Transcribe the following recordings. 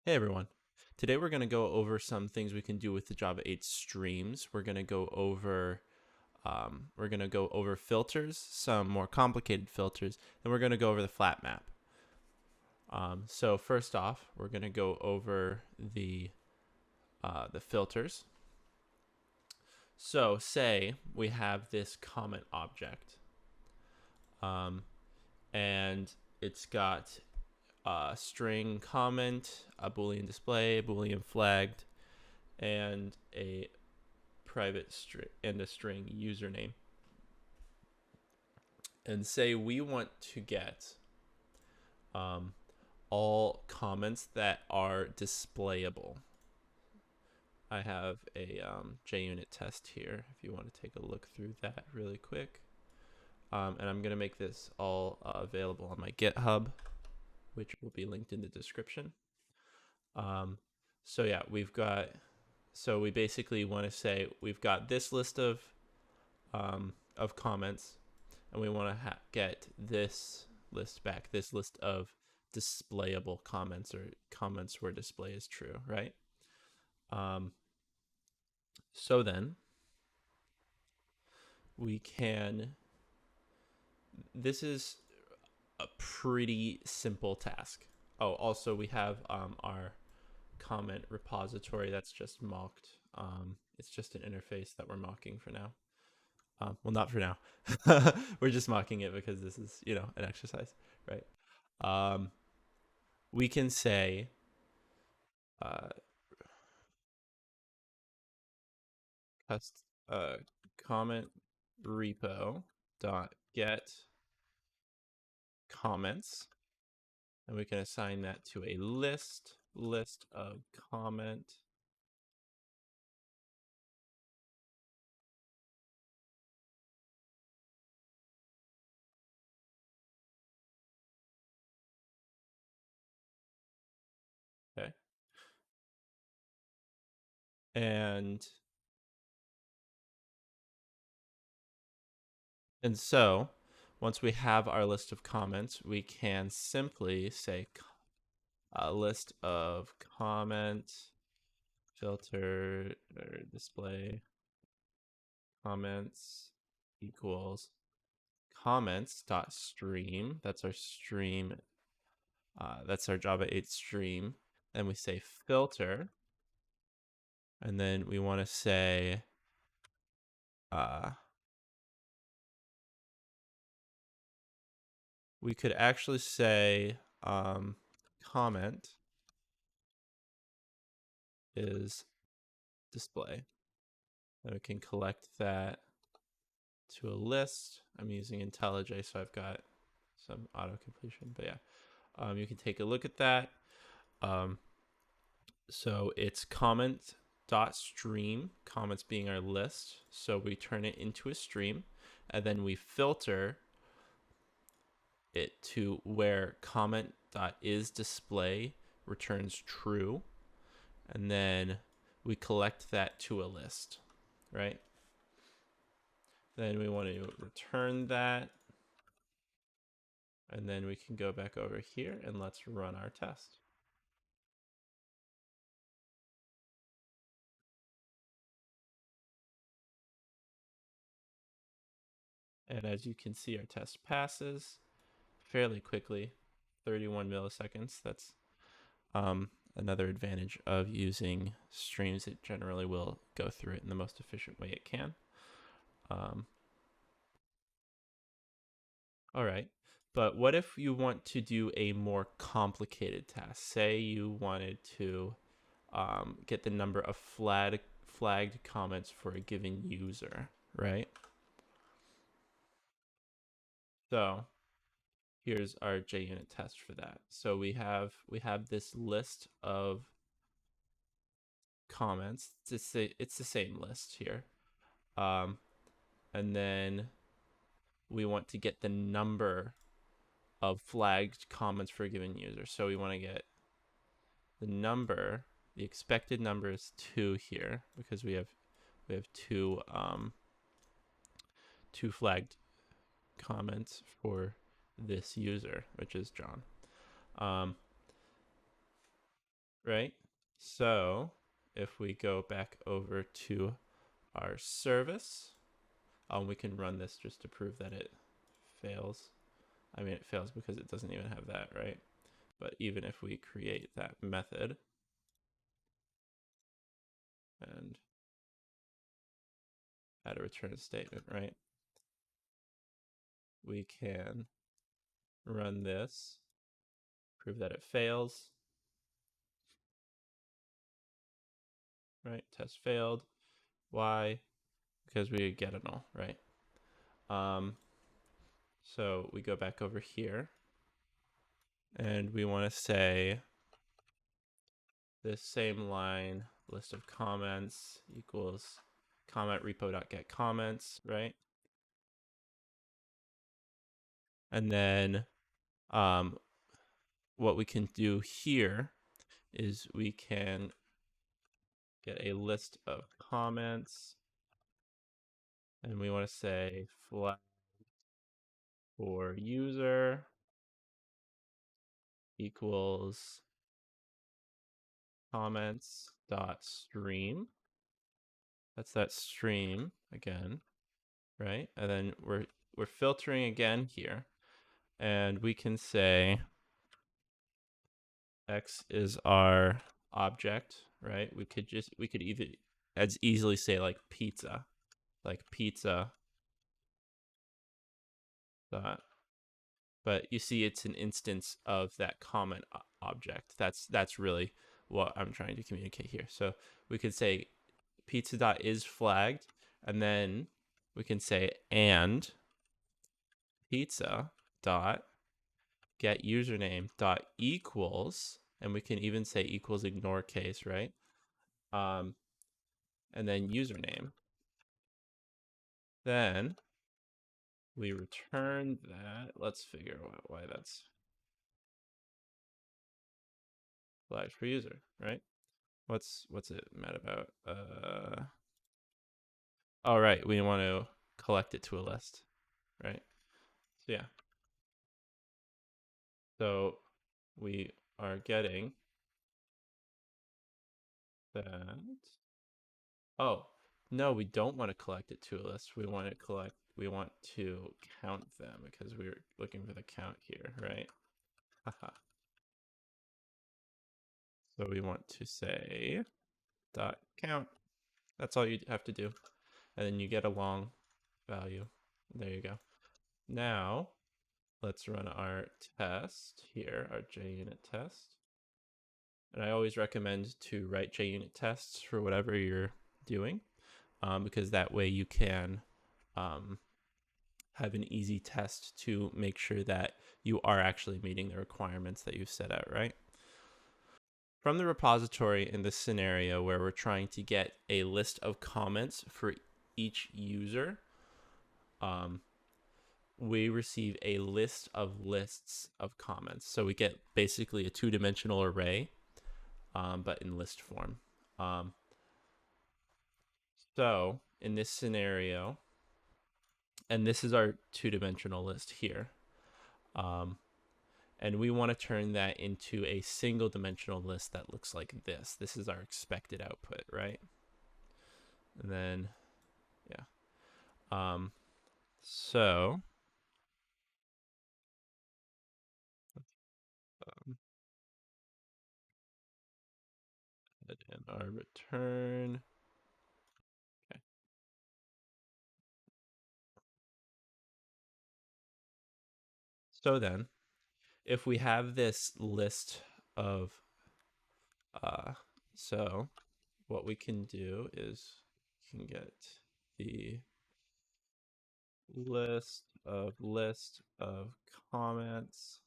Hey everyone. Today we're going to go over some things we can do with the Java 8 streams. We're going to go over filters, some more complicated filters, and we're going to go over the flat map. So first off, we're going to go over the filters. So say we have this comment object, um, and it's got a string comment, a boolean display, a boolean flagged, and a private string and a string username. And say we want to get um, all comments that are displayable. I have a JUnit test here if you want to take a look through that really quick. And I'm going to make this all available on my GitHub, which will be linked in the description. So yeah, we basically want to say we've got this list of comments, and we want to get this list back, this list of displayable comments or comments where display is true, right? Um, so then we can, this is a pretty simple task. Oh, also we have our comment repository that's just mocked. It's just an interface that we're mocking for now. Well, not for now. We're just mocking it because this is, an exercise, right? Um, we can say uh, test comment repo dot get comments, and we can assign that to a list of comment. Okay, and so once we have our list of comments, we can simply say a list of comment filter or display comments equals comments dot stream. That's our stream. That's our Java 8 stream. Then we say filter, and then we want to say we could actually say comment is display. Then we can collect that to a list. I'm using IntelliJ, so I've got some auto completion. But yeah, you can take a look at that. So it's comment dot stream, comments being our list. So we turn it into a stream, and then we filter it to where comment dot is display returns true, and then we collect that to a list, right? Then we want to return that, and then we can go back over here and let's run our test. And as you can see, our test passes fairly quickly, 31 milliseconds. That's another advantage of using streams. It generally will go through it in the most efficient way it can. All right. But what if you want to do a more complicated task? Say you wanted to get the number of flagged comments for a given user, right? So here's our JUnit test for that. So we have this list of comments. It's the same list here, and then we want to get the number of flagged comments for a given user. So we want to get the number. The expected number is 2 here because we have two flagged comments for this user, which is John. Um, right? So if we go back over to our service, we can run this just to prove that it fails. I mean, it fails because it doesn't even have that, right? But even if we create that method and add a return statement, right? We can run this, prove that it fails, right? Test failed. Why? Because we get a null, right? So we go back over here and we want to say this same line, list of comments equals comment repo.get comments, right? And then what we can do here is we can get a list of comments and we want to say flag for user equals comments dot stream. That's that stream again, right? And then we're filtering again here, and we can say X is our object, right? We could either as easily say like pizza dot, but you see it's an instance of that comment object. That's really what I'm trying to communicate here. So we could say pizza dot is flagged, and then we can say and pizza dot get username dot equals, and we can even say equals ignore case, right? And then username. Then we return that. Let's figure out why that's flagged for user, right? What's it mad about? Oh, right. We want to collect it to a list, right? So yeah. So we are getting that. Oh, no, we don't want to collect it to a list. We want to count them because we're looking for the count here, right? Haha. So we want to say dot count. That's all you have to do. And then you get a long value. There you go. Now let's run our test here, our JUnit test. And I always recommend to write JUnit tests for whatever you're doing, because that way you can have an easy test to make sure that you are actually meeting the requirements that you've set out, right? From the repository in this scenario where we're trying to get a list of comments for each user, we receive a list of lists of comments. So we get basically a two-dimensional array, but in list form. So in this scenario, and this is our two-dimensional list here, and we want to turn that into a single dimensional list that looks like this. This is our expected output, right? And then, yeah. So in our return. Okay. So then, if we have this list of, so what we can do is we can get the list of comments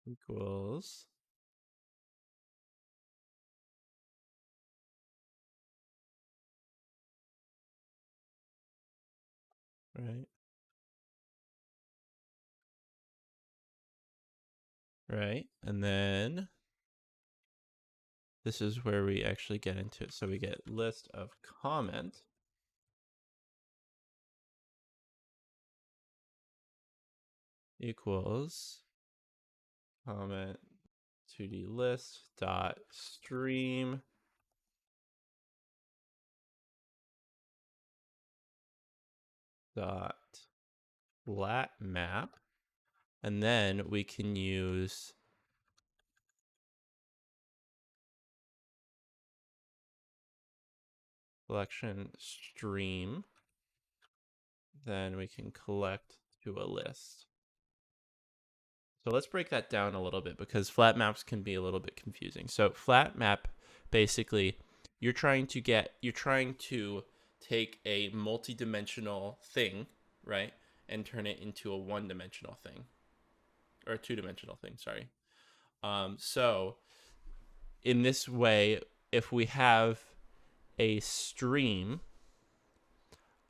equals right, right, and then this is where we actually get into it. So we get list of comment equals comment 2D list dot stream dot lat map, and then we can use collection stream, then we can collect to a list. So let's break that down a little bit because flat maps can be a little bit confusing. So flat map, basically, you're trying to take a multi-dimensional thing, right, and turn it into a one-dimensional thing, or a two-dimensional thing. Sorry. So in this way, if we have a stream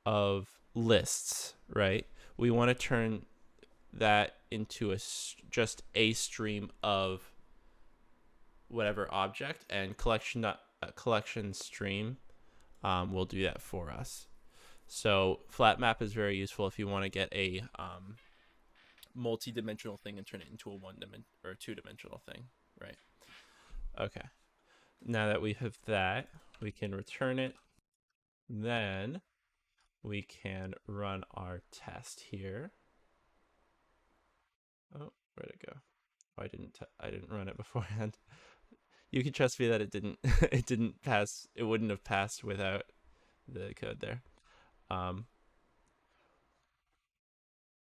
of lists, right, we want to turn that into just a stream of whatever object, and collection stream will do that for us. So flat map is very useful if you want to get a multi-dimensional thing and turn it into a or a two-dimensional thing, right? Okay. Now that we have that, we can return it. Then we can run our test here. Oh, where'd it go? Oh, I didn't run it beforehand. You can trust me that it didn't pass. It wouldn't have passed without the code there.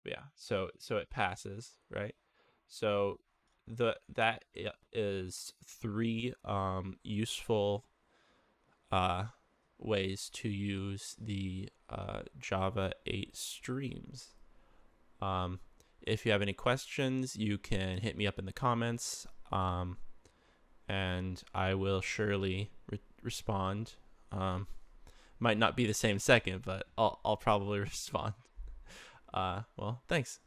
Yeah, so it passes, right? So that is three useful ways to use the Java 8 streams. If you have any questions, you can hit me up in the comments, and I will surely respond. Might not be the same second, but I'll probably respond. Well, thanks.